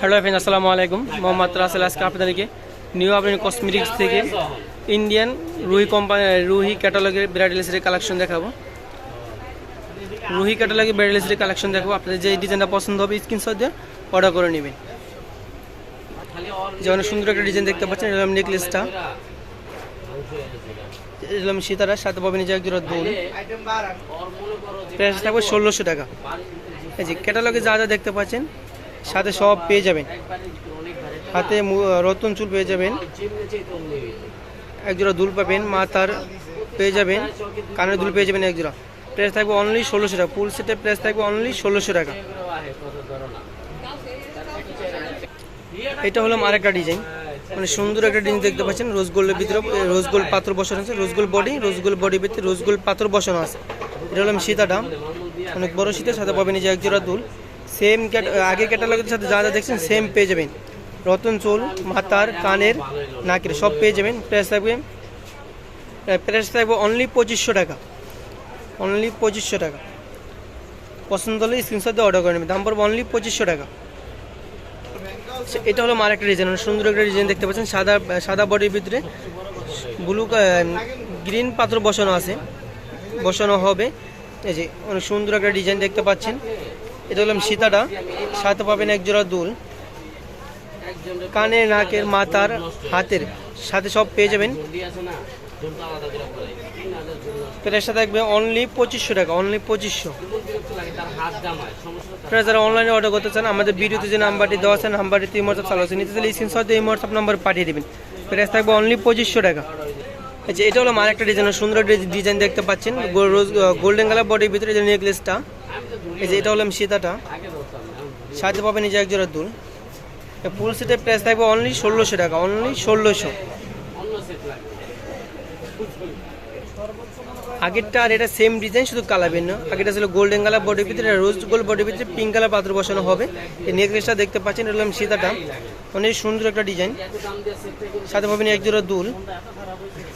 Hello friend, আসসালামু আলাইকুম। মোহাম্মদ রাসেল আজকে আপনাদেরকে নিউ আবরিন কসমেটিক্স থেকে ইন্ডিয়ান রুহি ক্যাটালগের ব্রাইডাল সেটের কালেকশন দেখাবো। রুহি ক্যাটালগের ব্রাইডাল সেটের কালেকশন দেখাবো। আপনাদের যে ডিজাইনটা পছন্দ হবে স্ক্রিনশট দিয়ে অর্ডার করে নেবেন। যে অনেক সুন্দর একটা ডিজাইন দেখতে পাচ্ছেন, এরকম নেকলেসটা, এরকম সীতারার সাথে পাবেন যে একজোড়া দুল। প্রাইস থাকবে 1600 টাকা। এই যে ক্যাটালগে যা যা দেখতে পাচ্ছেন সাথে সব পেয়ে যাবেন। হাতে রতন চুল পেয়ে যাবেন, একজোড়া দুল পাবেন, মাথার পেয়ে যাবেন, কানের দুল পেয়ে যাবেন একজোড়া। প্রাইস থাকবে অনলি 1600 টাকা। ফুল সেটের প্রাইস থাকবে অনলি 1600 টাকা। এটা হলো আরেকটা ডিজাইন, মানে সুন্দর একটা ডিজাইন দেখতে পাচ্ছেন। রোজ গোল্ডের ভিতরে রোজ গোল্ড পাথর বসানো আছে, রোজ গোল্ড বডির ভিতরে রোজ গোল্ড পাথর বসানো আছে। এটা হলো সীতাটা, অনেক বড় সীতার সাথে পাবেন এই যে একজোড়া দুল। সেম আগে ক্যাটালগের সাথে যা যা দেখছেন সেম পেয়ে যাবেন। রতন চুল, মাথার, কানের, নাকের সব পেয়ে যাবেন। প্রাইস থাকবে অনলি 2500 টাকা। অনলি 2500 টাকা। পছন্দ হলে স্ক্রিনশট দিয়ে অর্ডার করে নেবেন। দাম পড়বে অনলি 2500 টাকা। এটা হলো আরেকটা ডিজাইন, সুন্দর একটা ডিজাইন দেখতে পাচ্ছেন। সাদা বডির ভিতরে ব্লু গ্রিন পাথর বসানো হবে। এই যে অনেক সুন্দর একটা ডিজাইন দেখতে পাচ্ছেন। এটা হলো সীতাটা, সাথে পাবেন একজোড়া দুল। কানের, নাকের, মাথার, হাতের সাথে সব পেয়ে যাবেন। প্রাইসটা থাকবে অনলি 2500 টাকা। অনলি 2500। আপনারা যারা অনলাইনে অর্ডার করতে চান, আমাদের ভিডিওতে যে নাম্বারটি দেওয়া আছে নাম্বারটিতে হোয়াটসঅ্যাপ চালু আছে, নিতে চাইলে স্ক্রিনশট দিয়ে হোয়াটসঅ্যাপ নাম্বার পাঠিয়ে দেবেন। প্রাইস থাকবে অনলি 2500 টাকা। আচ্ছা, এটা হলো আরেকটা ডিজাইন, সুন্দর ডিজাইন দেখতে পাচ্ছেন। গোল্ডেন কালার বডির ভিতরে যে নেকলেসটা, এই যে এটা হলো সীতাটা, সাথে পাবেন এই যে একজোড়া দুল। ফুল সেটের প্রাইস থাকবে অনলি 1600 টাকা। অনলি 1600। আগেরটা আর এটা সেম ডিজাইন, শুধু কালার ভিন্ন। আগেটা ছিল গোল্ডেন কালার বডির ভিতরে, রোজ গোল্ড বডির ভিতরে পিঙ্ক কালার পাথর বসানো হবে। এই নেকলেসটা দেখতে পাচ্ছেন, এটা হলো সীতাটা, অনেক সুন্দর একটা ডিজাইন, সাথে পাবেন একজোড়া দুল।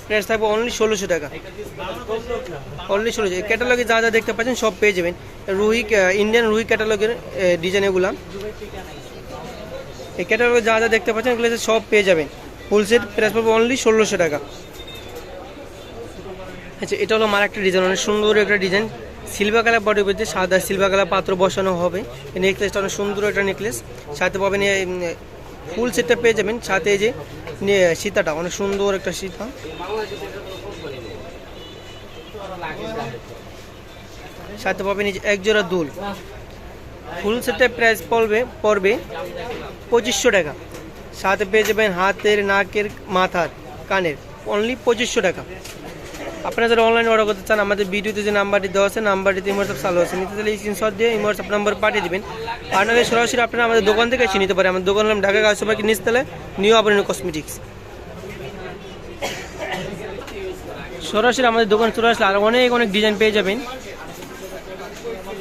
প্রাইস থাকবে অনলি 1600 টাকা। অনলি 1600। ক্যাটালগে যা যা দেখতে পাচ্ছেন সব পেয়ে যাবেন। ইন্ডিয়ান রুহি ক্যাটালগের ডিজাইন এগুলা। এই ক্যাটালগে যা যা দেখতে পাচ্ছেন এগুলো সব পেয়ে যাবেন। ফুল সেট প্রাইস পাবে অনলি 1600 টাকা। আচ্ছা, এটা হলো আরেকটা ডিজাইন, অনেক সুন্দর একটা ডিজাইন। সিলভার কালার বডির ভিতরে সাদা সিলভার কালার পাত্র বসানো হবে। এই নেকলেসটা অনেক সুন্দর একটা নেকলেস, সাথে পাবেন ফুল সেটটা পেয়ে যাবেন। সাথে এই যে সীতাটা, অনেক সুন্দর একটা সীতা, সাথে পাবেন এই যে একজোড়া দুল। ফুল সেটের প্রাইস পড়বে 2500 টাকা। সাথে পেয়ে যাবেন হাতের, নাকের, মাথার, কানের, অনলি 2500 টাকা। আপনারা যারা অনলাইনে অর্ডার করতে চান, আমাদের ভিডিওতে যে নাম্বারটি দেওয়া আছে নাম্বারটিতে হোয়াটসঅ্যাপ চালু আছে, নিতে চাইলে স্ক্রিনশট দিয়ে হোয়াটসঅ্যাপ নাম্বার পাঠিয়ে দেবেন। আর নাহলে সরাসরি আপনারা আমাদের দোকান থেকে এসে নিতে পারেন। আমাদের দোকান হলাম ঢাকা গাছবাড়ি নিচতলা, নিউ আবরিন কসমেটিক্স। সরাসরি আমাদের দোকান চলে আসলে আর অনেক ডিজাইন পেয়ে যাবেন।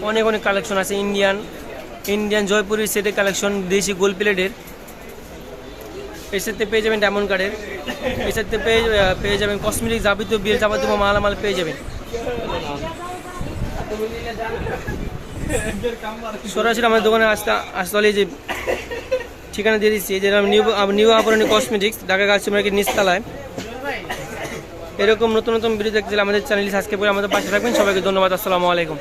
অনেক কালেকশন আছে। ইন্ডিয়ান জয়পুরি সেটের কালেকশন, দেশি গোল্ড প্লেটের। এর সাথে পেয়ে যাবেন ডায়মন্ড কার্ডের। এর সাথে পেয়ে যাবেন কসমেটিক যাবতীয় মালামাল পেয়ে যাবেন। সরাসরি আমাদের দোকানে আসতে হলে যে ঠিকানা দিয়ে দিচ্ছি, যে নিউ আবরিন কসমেটিক্স, ঢাকা গাছী মার্কেট নিচতলায়। এরকম নতুন ভিডিও দেখতে চাইলে আমাদের চ্যানেলটি সাবস্ক্রাইব করে আমাদের পাশে থাকবেন। সবাইকে ধন্যবাদ। আসসালামু আলাইকুম।